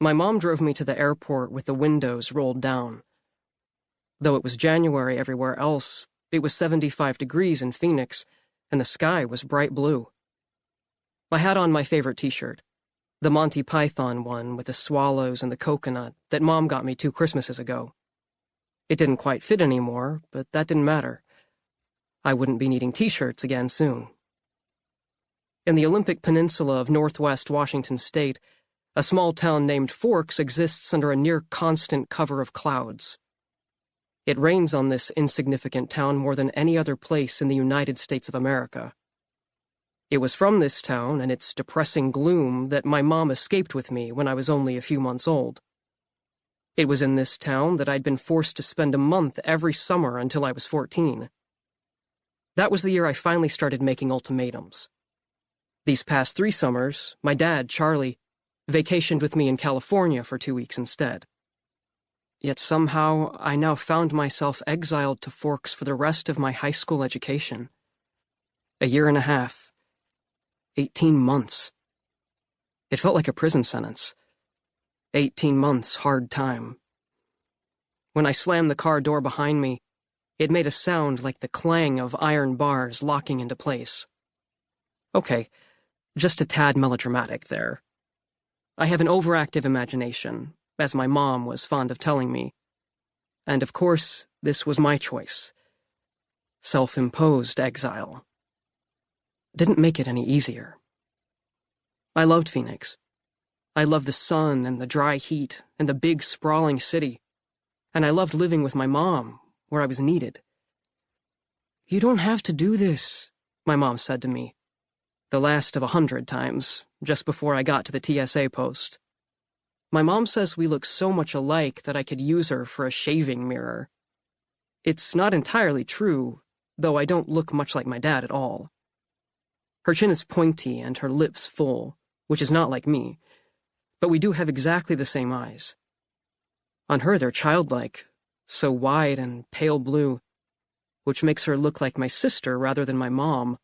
My mom drove me to the airport with the windows rolled down. Though it was January everywhere else, it was 75 degrees in Phoenix, and the sky was bright blue. I had on my favorite t-shirt, the Monty Python one with the swallows and the coconut that Mom got me 2 Christmases ago. It didn't quite fit anymore, but that didn't matter. I wouldn't be needing t-shirts again soon. In the Olympic Peninsula of northwest Washington state, a small town named Forks exists under a near-constant cover of clouds. It rains on this insignificant town more than any other place in the United States of America. It was from this town and its depressing gloom that my mom escaped with me when I was only a few months old. It was in this town that I'd been forced to spend a month every summer until I was 14. That was the year I finally started making ultimatums. These past 3 summers, my dad, Charlie, vacationed with me in California for 2 weeks instead. Yet somehow I now found myself exiled to Forks for the rest of my high school education. 1.5 years. 18 months. It felt like a prison sentence. 18 months hard time. When I slammed the car door behind me, it made a sound like the clang of iron bars locking into place. Okay, just a tad melodramatic there. I have an overactive imagination, as my mom was fond of telling me. And of course, this was my choice. Self-imposed exile. Didn't make it any easier. I loved Phoenix. I loved the sun and the dry heat and the big sprawling city. And I loved living with my mom, where I was needed. "You don't have to do this," my mom said to me, the last of 100 times, just before I got to the TSA post. My mom says we look so much alike that I could use her for a shaving mirror. It's not entirely true, though I don't look much like my dad at all. Her chin is pointy and her lips full, which is not like me, but we do have exactly the same eyes. On her they're childlike, so wide and pale blue, which makes her look like my sister rather than my mom.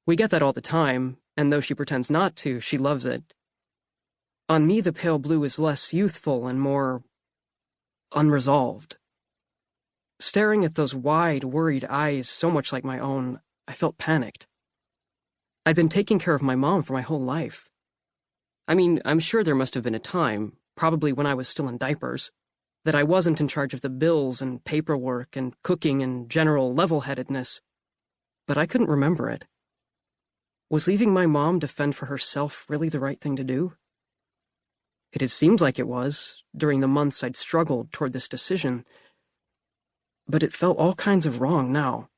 We get that all the time, and though she pretends not to, she loves it. On me, the pale blue is less youthful and more unresolved. Staring at those wide, worried eyes so much like my own, I felt panicked. I'd been taking care of my mom for my whole life. I mean, I'm sure there must have been a time, probably when I was still in diapers, that I wasn't in charge of the bills and paperwork and cooking and general level-headedness, but I couldn't remember it. Was leaving my mom to fend for herself really the right thing to do? It had seemed like it was, during the months I'd struggled toward this decision, but it felt all kinds of wrong now.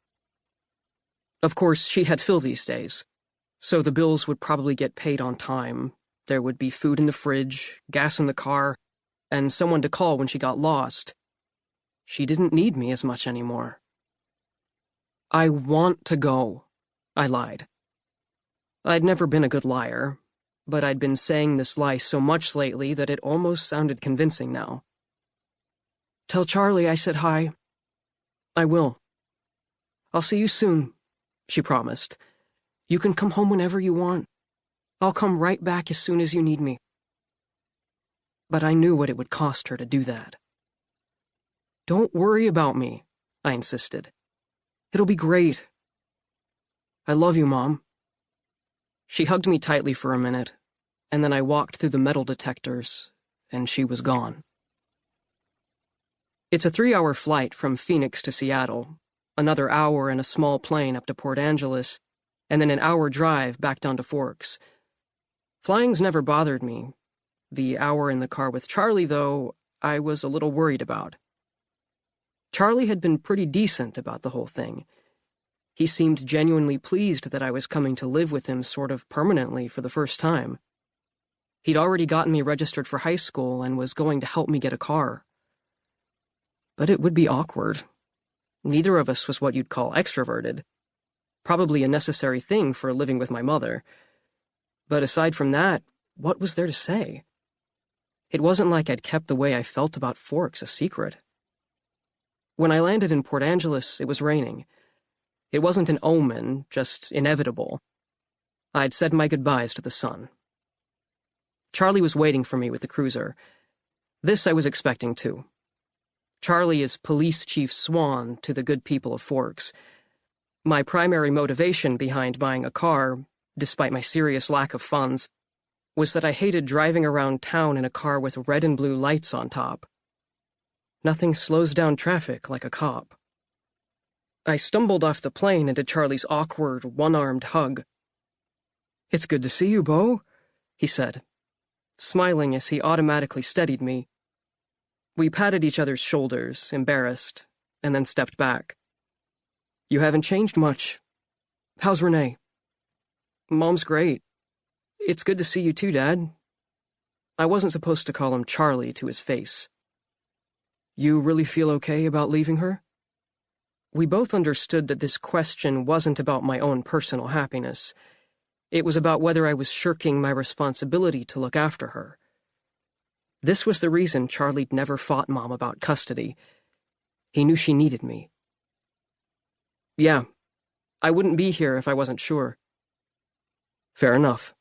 Of course, she had Phil these days, so the bills would probably get paid on time. There would be food in the fridge, gas in the car, and someone to call when she got lost. She didn't need me as much anymore. "I want to go," I lied. I'd never been a good liar, but I'd been saying this lie so much lately that it almost sounded convincing now. "Tell Charlie I said hi." "I will." "I'll see you soon," she promised. "You can come home whenever you want. I'll come right back as soon as you need me." But I knew what it would cost her to do that. "Don't worry about me," I insisted. "It'll be great. I love you, Mom." She hugged me tightly for a minute, and then I walked through the metal detectors, and she was gone. It's a 3-hour flight from Phoenix to Seattle, another hour in a small plane up to Port Angeles, and then an hour drive back down to Forks. Flying's never bothered me. The hour in the car with Charlie, though, I was a little worried about. Charlie had been pretty decent about the whole thing. He seemed genuinely pleased that I was coming to live with him sort of permanently for the first time. He'd already gotten me registered for high school and was going to help me get a car. But it would be awkward. Neither of us was what you'd call extroverted. Probably a necessary thing for living with my mother. But aside from that, what was there to say? It wasn't like I'd kept the way I felt about Forks a secret. When I landed in Port Angeles, it was raining. It wasn't an omen, just inevitable. I'd said my goodbyes to the sun. Charlie was waiting for me with the cruiser. This I was expecting too. Charlie is Police Chief Swan to the good people of Forks. My primary motivation behind buying a car, despite my serious lack of funds, was that I hated driving around town in a car with red and blue lights on top. Nothing slows down traffic like a cop. I stumbled off the plane into Charlie's awkward, one-armed hug. "It's good to see you, Beau," he said, smiling as he automatically steadied me. We patted each other's shoulders, embarrassed, and then stepped back. "You haven't changed much. How's Renee?" "Mom's great. It's good to see you too, Dad." I wasn't supposed to call him Charlie to his face. "You really feel okay about leaving her?" We both understood that this question wasn't about my own personal happiness. It was about whether I was shirking my responsibility to look after her. This was the reason Charlie'd never fought Mom about custody. He knew she needed me. "Yeah, I wouldn't be here if I wasn't sure." "Fair enough."